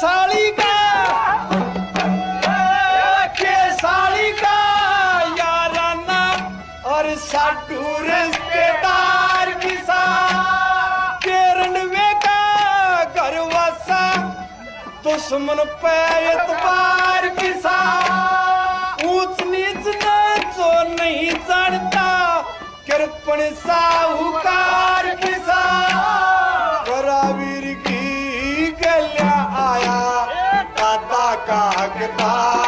साली का याराना और साटू रिश्तेदार किसा केरनवे का घरवासा दुश्मन पे एतबार किसा ऊंच नीच न जो नहीं जानता कृपण साहूकार किसा करावीर की गल्या आया दादा का हकदार